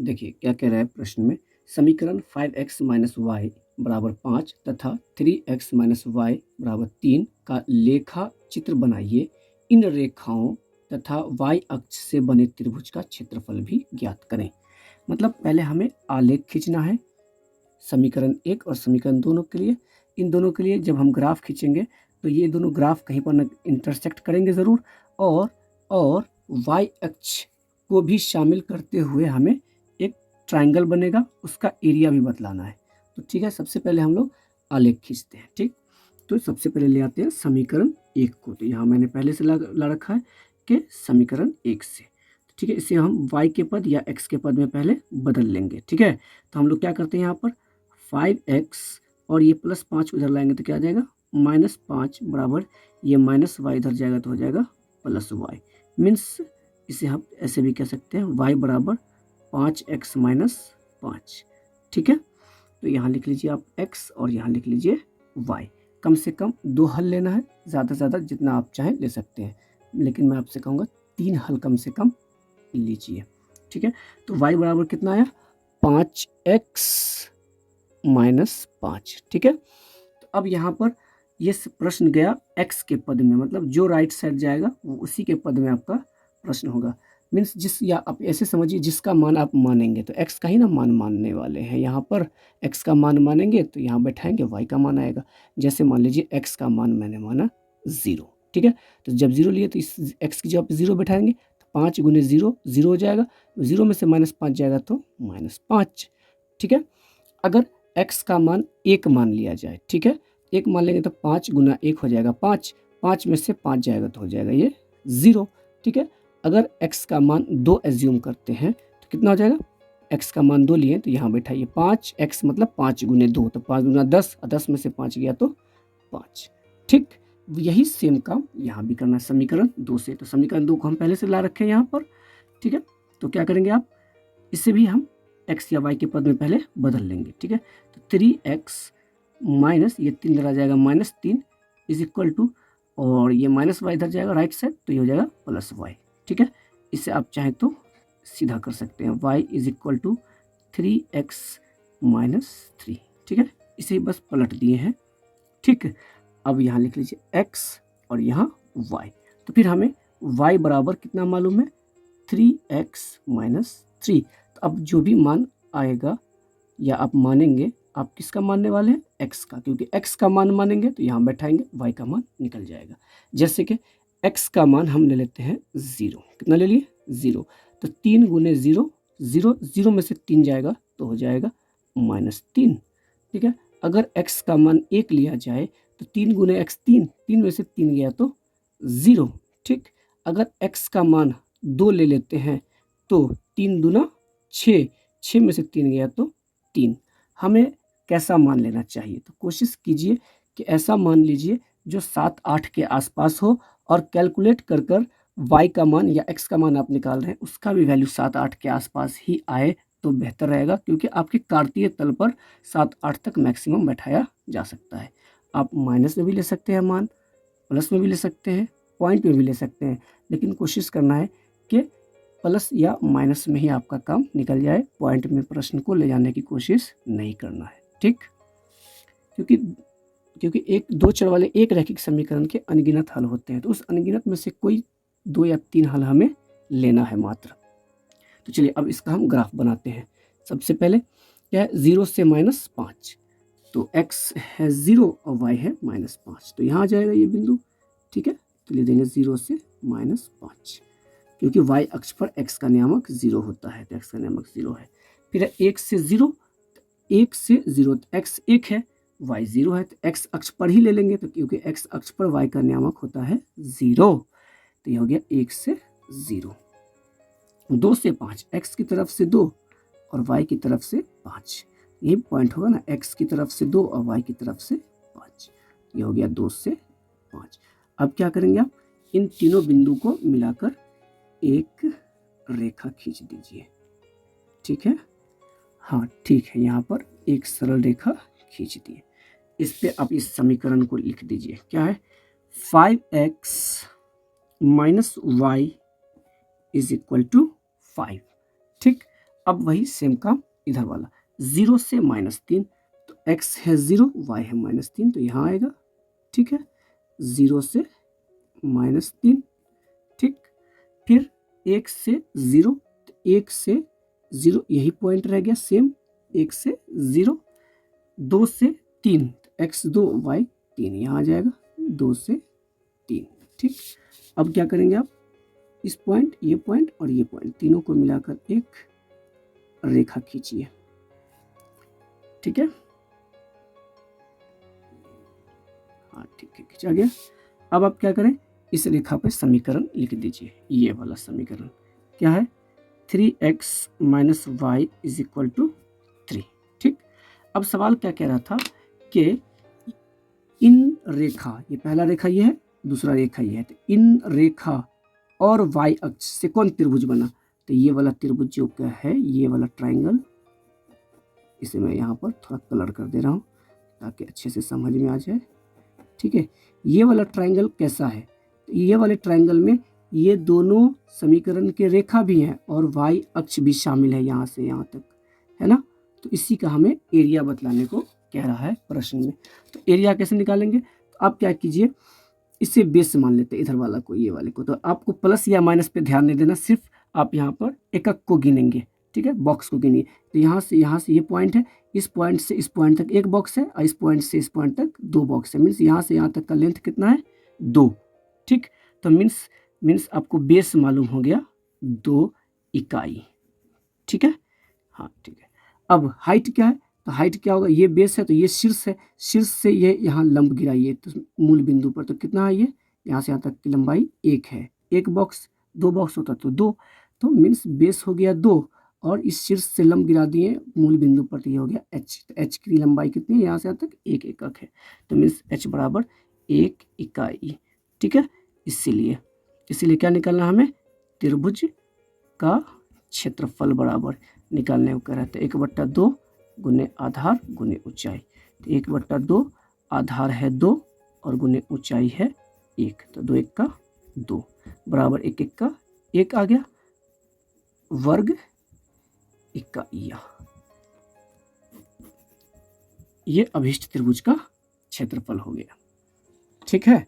देखिए क्या कह रहा है प्रश्न में, समीकरण 5x माइनस वाई बराबर 5 तथा 3x माइनस वाई बराबर 3 का लेखा चित्र बनाइए। इन रेखाओं तथा y अक्ष से बने त्रिभुज का क्षेत्रफल भी ज्ञात करें। मतलब पहले हमें आलेख खींचना है समीकरण 1 और समीकरण दोनों के लिए। इन दोनों के लिए जब हम ग्राफ खींचेंगे तो ये दोनों ग्राफ कहीं पर इंटरसेक्ट करेंगे ज़रूर, और y अक्ष को भी शामिल करते हुए हमें एक ट्रायंगल बनेगा, उसका एरिया भी बतलाना है। तो ठीक है, सबसे पहले हम लोग आलेख खींचते हैं। ठीक, तो सबसे पहले ले आते हैं समीकरण 1 को। तो यहाँ मैंने पहले से ला रखा है कि समीकरण 1 से। ठीक है, इसे हम y के पद या x के पद में पहले बदल लेंगे। ठीक है, तो हम लोग क्या करते हैं यहाँ पर 5x और ये प्लस 5 उधर लाएंगे तो क्या आ जाएगा -5 बराबर ये माइनस वाई इधर जाएगा तो हो जाएगा प्लस वाई। मीन्स इसे हम ऐसे भी कह सकते हैं y बराबर 5x माइनस 5। ठीक है, तो यहाँ लिख लीजिए आप x और यहाँ लिख लीजिए y। कम से कम 2 हल लेना है, ज़्यादा से ज़्यादा जितना आप चाहें ले सकते हैं, लेकिन मैं आपसे कहूँगा 3 हल कम से कम लीजिए। ठीक है, तो y बराबर कितना आया 5x माइनस 5। ठीक है, तो अब यहाँ पर ये प्रश्न गया x के पद में, मतलब जो राइट साइड जाएगा वो उसी के पद में आपका प्रश्न होगा। मीन्स जिस, या आप ऐसे समझिए जिसका मान आप मानेंगे, तो x का ही ना मान मानने वाले हैं। यहाँ पर x का मान मानेंगे तो यहाँ बैठाएंगे y का मान आएगा। जैसे मान लीजिए x का मान मैंने माना 0। ठीक है, तो जब 0 लिए तो इस x की जगह पे 0 बैठाएंगे, तो 5 गुने 0 0 हो जाएगा, 0 में से -5 जाएगा तो -5। ठीक है, अगर x का मान 1 मान लिया जाए, ठीक है, 1 मान लेंगे तो 5 गुना 1 हो जाएगा 5, 5 में से 5 जाएगा तो हो जाएगा ये 0। ठीक है, अगर x का मान 2 एज्यूम करते हैं तो कितना हो जाएगा, x का मान 2 लिए तो यहाँ बैठाइए 5x मतलब 5 गुने 2, तो 5 गुना 10, 10 में से 5 गया तो 5। ठीक, यही सेम काम यहाँ भी करना है समीकरण 2 से। तो समीकरण 2 को हम पहले से ला रखे हैं यहाँ पर। ठीक है, तो क्या करेंगे आप, इससे भी हम x या y के पद में पहले बदल लेंगे। ठीक है, तो 3x माइनस ये 3 इधर आ जाएगा -3 इज इक्वल टू, और ये -y इधर जाएगा राइट साइड तो ये हो जाएगा +y। ठीक है, इसे आप चाहें तो सीधा कर सकते हैं, y is equal to 3x minus 3। ठीक है, इसे बस पलट दिए हैं। ठीक है, अब यहाँ लिख लीजिए x और यहाँ y। तो फिर हमें y बराबर कितना मालूम है 3x माइनस 3। तो अब जो भी मान आएगा या आप मानेंगे, आप किसका मानने वाले हैं, x का, क्योंकि x का मान मानेंगे तो यहाँ बैठाएंगे y का मान निकल जाएगा। जैसे कि x का मान हम ले लेते हैं 0। कितना ले लिए 0, तो 3 गुने 0 0, 0 में से 3 जाएगा तो हो जाएगा -3। ठीक है, अगर x का मान 1 लिया जाए तो 3 गुने x 3, 3 में से 3 गया तो 0। ठीक, अगर x का मान 2 ले लेते हैं तो 3 दूना 6, 6 में से 3 गया तो 3। हमें कैसा मान लेना चाहिए, तो कोशिश कीजिए कि ऐसा मान लीजिए जो 7-8 के आसपास हो, और कैलकुलेट कर कर y का मान या x का मान आप निकाल रहे हैं उसका भी वैल्यू 7-8 के आसपास ही आए तो बेहतर रहेगा, क्योंकि आपके कार्तीय तल पर 7-8 तक मैक्सिमम बैठाया जा सकता है। आप माइनस में भी ले सकते हैं मान, प्लस में भी ले सकते हैं, पॉइंट में भी ले सकते हैं, लेकिन कोशिश करना है कि प्लस या माइनस में ही आपका काम निकल जाए, पॉइंट में प्रश्न को ले जाने की कोशिश नहीं करना है। ठीक, क्योंकि एक 2 चर वाले एक रैखिक समीकरण के अनगिनत हल होते हैं, तो उस अनगिनत में से कोई 2 या 3 हल हमें लेना है मात्र। तो चलिए अब इसका हम ग्राफ बनाते हैं। सबसे पहले क्या है 0 से -5, तो x है 0 और y है -5, तो यहाँ आ जाएगा ये बिंदु। ठीक है, तो ले देंगे 0 से -5, क्योंकि y अक्ष पर x का नियामक 0 होता है, तो x का नियामक 0 है। फिर 1 से 0, 1 से 0, तो x 1 है y 0 है, तो x अक्ष पर ही ले लेंगे, तो क्योंकि x अक्ष पर y का नियामक होता है 0, तो ये हो गया 1 से 0। 2 से 5, x की तरफ से 2 और y की तरफ से 5, यही पॉइंट होगा ना, x की तरफ से 2 और y की तरफ से 5, ये हो गया 2 से 5। अब क्या करेंगे आप, इन तीनों बिंदु को मिलाकर एक रेखा खींच दीजिए। ठीक है, हाँ ठीक है, यहाँ पर एक सरल रेखा खींच दिए। इस पे आप इस समीकरण को लिख दीजिए, क्या है 5x minus Y is equal to 5। ठीक, अब वही सेम काम इधर वाला, 0 से -3, तो x है 0, y है -3, तो यहाँ आएगा। ठीक है, 0 से -3। ठीक, फिर 1 से 0, तो 1 से 0 यही पॉइंट रह गया सेम, 1 से 0, 2 से 3, तो x 2 y 3 यहाँ आ जाएगा, 2 से 3। ठीक, अब क्या करेंगे आप, इस पॉइंट, ये पॉइंट और ये पॉइंट तीनों को मिलाकर एक रेखा खींचिए। ठीक है, हाँ ठीक है, खींचा गया। अब आप क्या करें, इस रेखा पे समीकरण लिख दीजिए। ये वाला समीकरण क्या है, 3x - y = 3। ठीक, अब सवाल क्या कह रहा था कि इन रेखा, ये पहला रेखा ये है, दूसरा रेखा ये है, तो इन रेखा और y अक्ष से कौन त्रिभुज बना, तो ये वाला त्रिभुज जो क्या है, ये वाला ट्राइंगल, इसे मैं यहाँ पर थोड़ा कलर कर दे रहा हूँ ताकि अच्छे से समझ में आ जाए। ठीक है, ये वाला ट्राइंगल कैसा है, तो ये वाले ट्राइंगल में ये दोनों समीकरण के रेखा भी हैं और y अक्ष भी शामिल है, यहाँ से यहाँ तक, है ना। तो इसी का हमें एरिया बतलाने को कह रहा है प्रश्न में। तो एरिया कैसे निकालेंगे, तो आप क्या कीजिए, इसे बेस मान लेते हैं इधर वाला को, ये वाले को, तो आपको प्लस या माइनस पे ध्यान नहीं देना, सिर्फ आप यहाँ पर एकक को गिनेंगे। ठीक है, बॉक्स को गिनिए, तो यहाँ से ये पॉइंट है, इस पॉइंट से इस पॉइंट तक एक बॉक्स है और इस पॉइंट से इस पॉइंट तक दो बॉक्स है, मीन्स यहाँ से यहाँ तक का लेंथ कितना है, 2। ठीक, तो मीन्स आपको बेस मालूम हो गया 2 इकाई। ठीक है, हाँ ठीक है। अब हाइट क्या है, तो हाइट क्या होगा, ये बेस है तो ये शीर्ष है, शीर्ष से ये यहाँ लंब गिराइए तो मूल बिंदु पर, तो कितना है ये, यहाँ से यहाँ तक की लंबाई 1 है, एक बॉक्स, 2 बॉक्स होता तो 2, तो मीन्स बेस हो गया 2 और इस शीर्ष से लंब गिरा दिए मूल बिंदु पर, तो ये हो गया h। तो h की लंबाई कितनी है, यहाँ से यहाँ तक 1 एकक है, तो मीन्स h बराबर 1 इकाई। ठीक है, इसीलिए क्या निकालना हमें, त्रिभुज का क्षेत्रफल बराबर निकालने को कह रहा है। 1/2 गुने आधार गुने ऊंचाई, तो 1/2 आधार है 2 और गुने ऊंचाई है 1, तो 2 1 का 2 बराबर 1 1 का 1 आ गया, वर्ग इकाइयाँ। ये अभिष्ट त्रिभुज का क्षेत्रफल हो गया। ठीक है।